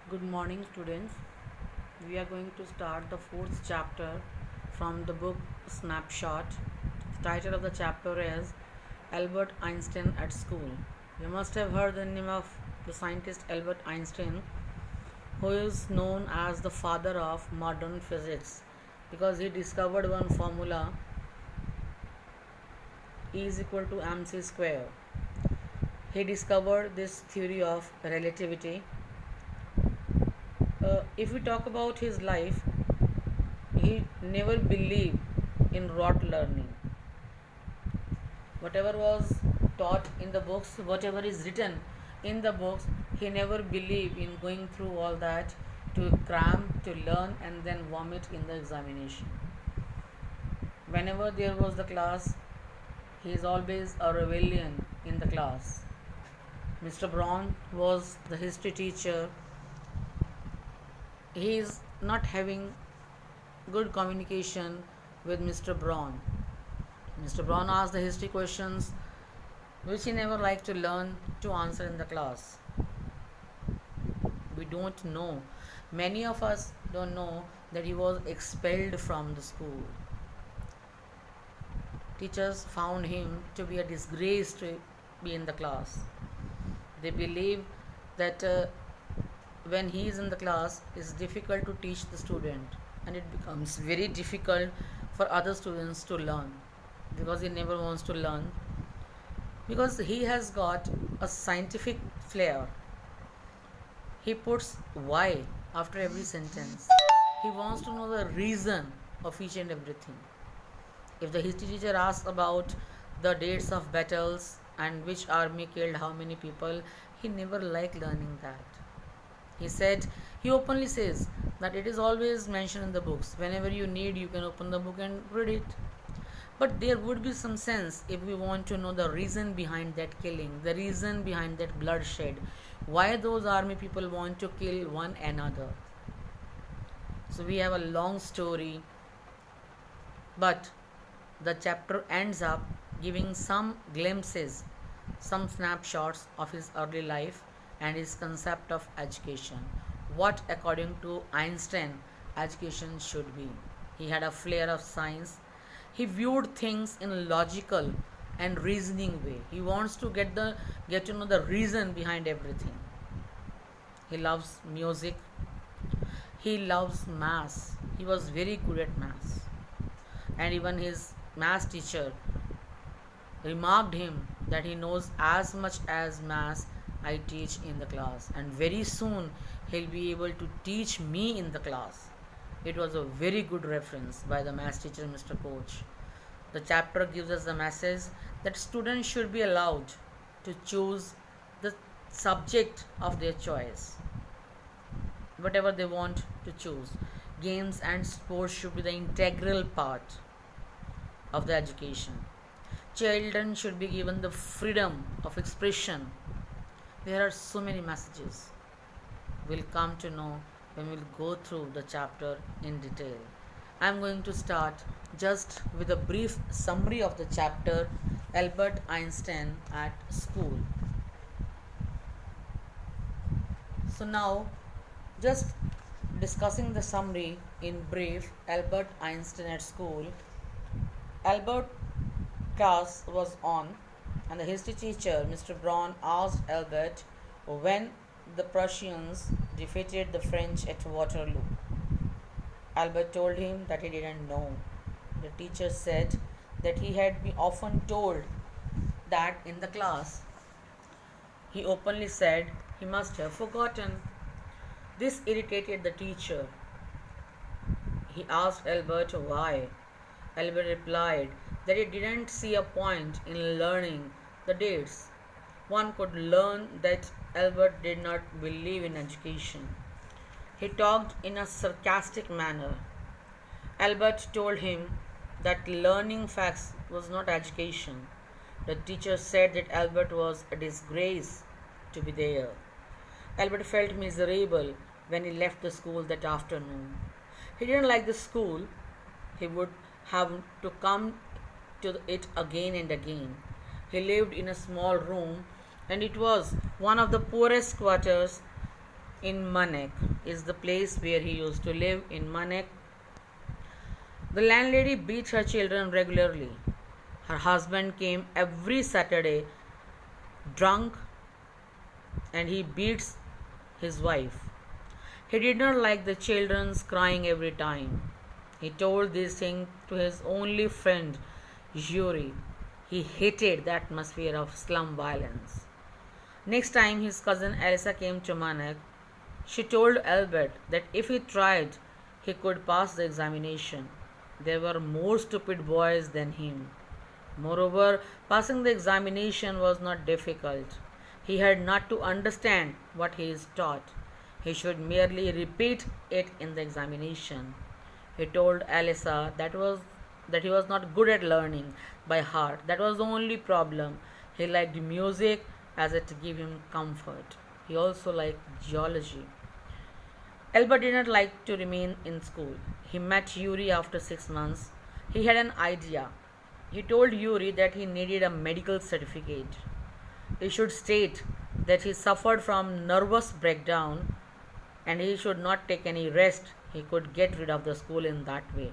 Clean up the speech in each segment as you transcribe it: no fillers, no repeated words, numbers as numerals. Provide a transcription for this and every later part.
Good morning, students. We are going to start the fourth chapter from the book Snapshot. The title of the chapter is Albert Einstein at School. You must have heard the name of the scientist Albert Einstein, who is known as the father of modern physics because he discovered one formula E is equal to mc square. He discovered this theory of relativity. If we talk about his life, he never believed in rote learning. Whatever was taught in the books, whatever is written in the books, he never believed in going through all that to cram, to learn, and then vomit in the examination. Whenever there was the class, he is always a rebellion in the class. Mr. Brown was the history teacher. He is not having good communication with Mr. Brown. Mr. Brown asked the history questions which he never liked to learn to answer in the class. We don't know. Many of us don't know that he was expelled from the school. Teachers found him to be a disgrace to be in the class. They believe that when he is in the class, it's difficult to teach the student, and it becomes very difficult for other students to learn because he never wants to learn, because he has got a scientific flair. He puts why after every sentence. He wants to know the reason of each and everything. If the history teacher asks about the dates of battles and which army killed how many people, he never liked learning that. He openly says that it is always mentioned in the books. Whenever you need, you can open the book and read it. But there would be some sense if we want to know the reason behind that killing, the reason behind that bloodshed, why those army people want to kill one another. So we have a long story, but the chapter ends up giving some glimpses, some snapshots of his early life and his concept of education. What, according to Einstein, education should be. He had a flair of science. He viewed things in logical and reasoning way. He wants to get to know the reason behind everything. He loves music. He loves maths. He was very good at maths. And even his maths teacher remarked him that he knows as much as maths I teach in the class, and very soon he'll be able to teach me in the class. It was a very good reference by the maths teacher, Mr. Coach. The chapter gives us the message that students should be allowed to choose the subject of their choice, whatever they want to choose. Games and sports should be the integral part of the education. Children should be given the freedom of expression. There are so many messages we'll come to know when we'll go through the chapter in detail. I'm going to start just with a brief summary of the chapter Albert Einstein at School. So now, just discussing the summary in brief, Albert Einstein at School. Albert class was on, and the history teacher, Mr. Brown, asked Albert when the Prussians defeated the French at Waterloo. Albert told him that he didn't know. The teacher said that he had been often told that in the class. He openly said he must have forgotten. This irritated the teacher. He asked Albert why. Albert replied that he didn't see a point in learning the dates. One could learn that Albert did not believe in education. He talked in a sarcastic manner. Albert told him that learning facts was not education. The teacher said that Albert was a disgrace to be there. Albert felt miserable when he left the school that afternoon. He didn't like the school. He would have to come to it again and again. He lived in a small room, and it was one of the poorest quarters in Manek is the place where he used to live in Manek. The landlady beat her children regularly. Her husband came every Saturday drunk and he beats his wife. He did not like the children's crying every time. He told this thing to his only friend, Yuri. He hated the atmosphere of slum violence. Next time his cousin Elsa came to Manak, she told Albert that if he tried, he could pass the examination. There were more stupid boys than him. Moreover, passing the examination was not difficult. He had not to understand what he is taught. He should merely repeat it in the examination. He told Elsa that he was not good at learning by heart. That was the only problem. He liked music as it gave him comfort. He also liked geology. Albert did not like to remain in school. He met Yuri after 6 months. He had an idea. He told Yuri that he needed a medical certificate. He should state that he suffered from nervous breakdown and he should not take any rest. He could get rid of the school in that way.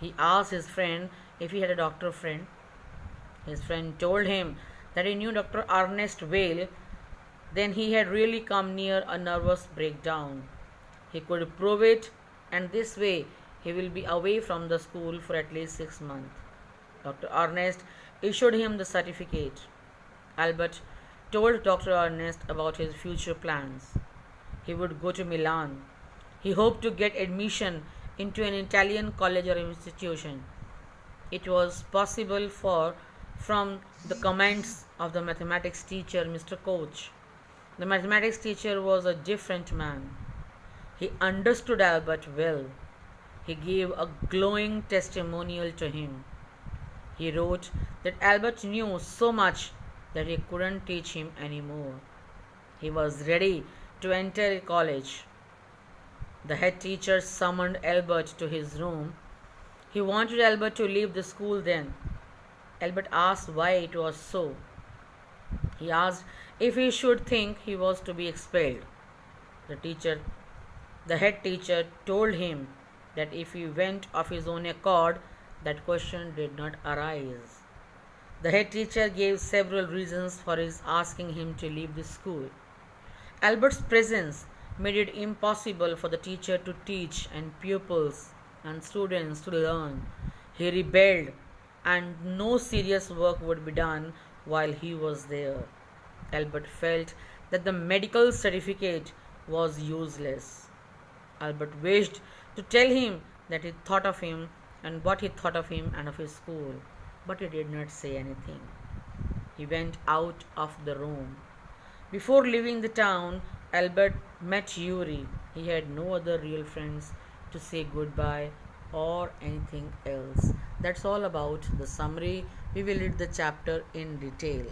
He asked his friend if he had a doctor friend. His friend told him that he knew Dr. Ernest Whale. Then he had really come near a nervous breakdown. He could prove it, and this way he will be away from the school for at least 6 months. Dr. Ernest issued him the certificate. Albert told Dr. Ernest about his future plans. He would go to Milan. He hoped to get admission into an Italian college or institution. It was possible from the comments of the mathematics teacher, Mr. Koch. The mathematics teacher was a different man. He understood Albert well. He gave a glowing testimonial to him. He wrote that Albert knew so much that he couldn't teach him anymore. He was ready to enter college. The head teacher summoned Albert to his room. He wanted Albert to leave the school then. Albert asked why it was so. He asked if he should think he was to be expelled. The head teacher told him that if he went of his own accord, that question did not arise. The head teacher gave several reasons for his asking him to leave the school. Albert's presence made it impossible for the teacher to teach and pupils and students to learn. He rebelled, and no serious work would be done while he was there. Albert felt that the medical certificate was useless. Albert wished to tell him that he thought of him and what he thought of him and of his school, but he did not say anything. He went out of the room. Before leaving the town, Albert met Yuri. He had no other real friends to say goodbye or anything else. That's all about the summary. We will read the chapter in detail.